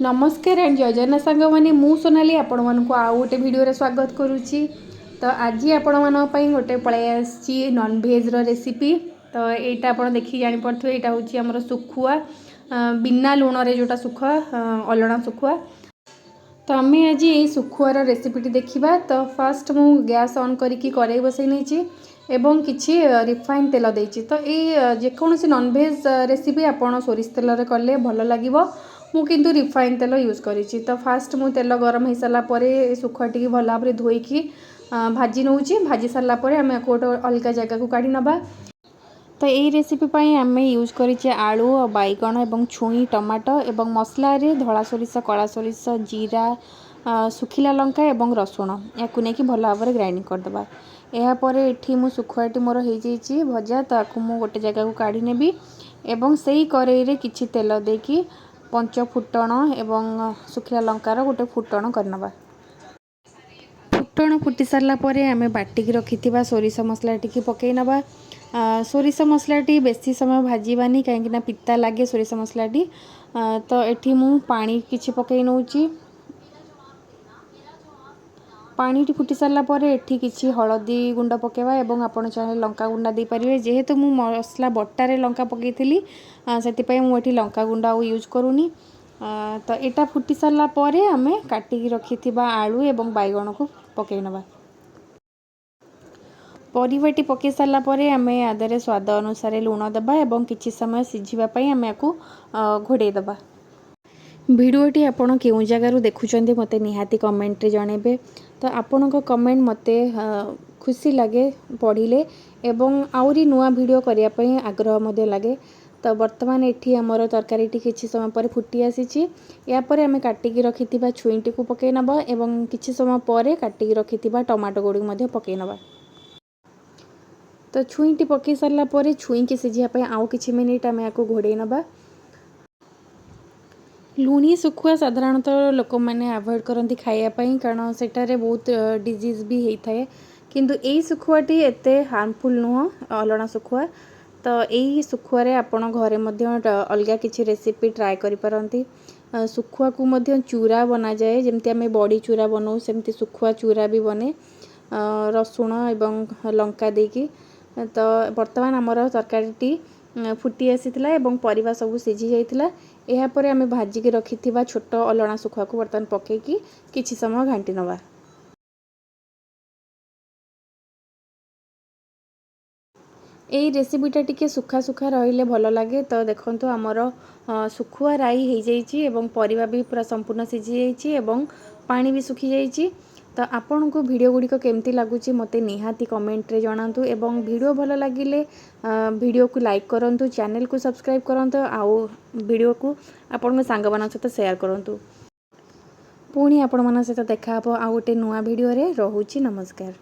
नमस्कार एंड जय जगन्नाथ सांग मैंने मु सोनाली आपण मानक आउ गोटे भिडियो स्वागत करुच्ची। तो आज आपण मानी गोटे पलि आसी नॉनभेज रेसिपी। तो यहाँ आप देखिए जापे यहाँ हूँ आमर सुखुआ बिना लुण रे जोटा सुखुआ अलणा सुखुआ। तो आम आज ये सुखुआर रेसिपीटी देखा। तो फास्ट मु गैस ऑन करके कड़ाई बसई नहीं एवं किसी रिफाइन तेल देती। तो ये जेकोसी नॉनभेज रेसिपी आपड़ सोरिष तेल कले भल लगे। मु किंतु रिफाइन तेल यूज करी। तो फास्ट मु तेल गरम हो सारापर सुखुआ टी भल भाव धोईकी भाजी नौची। भाजी सारापर आम गोटे अलग जगह को काढ़ी नवा। तो यही रेसिपी आम यूज करें आलू बैगण और छुई टमाटो और मसला धला सोरिष कला सोरिष जीरा सुखिला लंका और रसुण या भल भाव ग्राइंडिंग करदे। यापर ये मु सुखुआटी मोर हो भजा। तो मु गोटे जगह को काढ़ी नेबी एवं से ही कड़ाई किछि तेल देकी पंच फुटण एवं सुखिला लंकार गोटे फुटण करनवा। फुटण फुटी सारापर आम बाटिकी रखि सोरिष मसला टी पकई नवा। सोरिष मसलाटी बेसी समय भाजबानी कहीं पिता लगे सोरिष मसलाटी। तो ये मु पानी किछि पकई नौची। पानी फुटी सारापर ये किछि हलदी गुंड पकेवा एवं आपण चाहे लंका गुंडा दे पारे। जेहेतु मु मसला बटारे लंका पकईली से मुझे लंका गुंडा यूज करूनी। तो यहाँ फुटी सारापर आम काटिकी रखि आलू एवं बैगण को पकई नवा। परिवाटी पकई सारापर आम आदे स्वाद अनुसार लुण देवा एवं किछि समय सिझापी आम या घोड़े देवा। भिडियोटी आपण केउ जगार देखुं मते निहाती कमेंट रे जनइबे। तो आपण कमेंट मते खुशी लगे पढ़िले एवं आउरी नुआ भिडियो करिया पई आग्रह मध्य लगे। तो वर्तमान एठी हमर तरकारी किछि समय पर फुटी आसीची। या पर आम काटिकी रखिथिबा छुईटी को पकई नबा एवं किछि समय पर काटिकी रखिथिबा टमाटो गुडी मध्य पकई नबा। तो छुईटी पकई सारला पर छुई के सिझिया पई आउ किछि मिनिट आम याको घोड़े नबा। लुणी सुखुआ साधारणतः लोक मैंने अवॉइड करती खायापाई कारण सेठारे बहुत डिजीज भी होता है। किंतु यही सुखुआटी एते हार्मफुल नुह अलणा सुखुआ। तो यही सुखुआरे आपण घरे अलग किसी रेसिपी ट्राए करि पारंती। सुखुआ को मध्य चूरा बना जाए जमती आम बड़ी चूरा बनाऊ सेमती सुखुआ चूरा भी बने रसुण एवं लंका देकी। तो वर्तमान आमर तरकारी फुटी आसीथिला एवं परिवा सब सिझी जाइथिला। एहा परे आमे भाजिके रखिथिबा छोट अलणा सुखुआ को वर्तमान पकेकी किछि समय घांटी नवा। यही रेसिपीटा टिके सुखा सुखा रहिले भल लगे। तो देखंतु आमर सुखुआ राई हो जाइछि एवं परिवा भी पूरा संपूर्ण सिझी जाइछि एवं पानी भी सुखी जाइछि। तो आपण को वीडियो गुड़िक केमती लगुच मते निहाती कमेंट रे जणांतु एवं वीडियो भल लगिले वीडियो को लाइक करंतु चैनल को सब्सक्राइब करंतु आउ वीडियो को आपण सांग मान सहित शेयर करंतु। पुणी आपण मान सहित देखा आ गोटे नुआ वीडियो रे। रहुछि नमस्कार।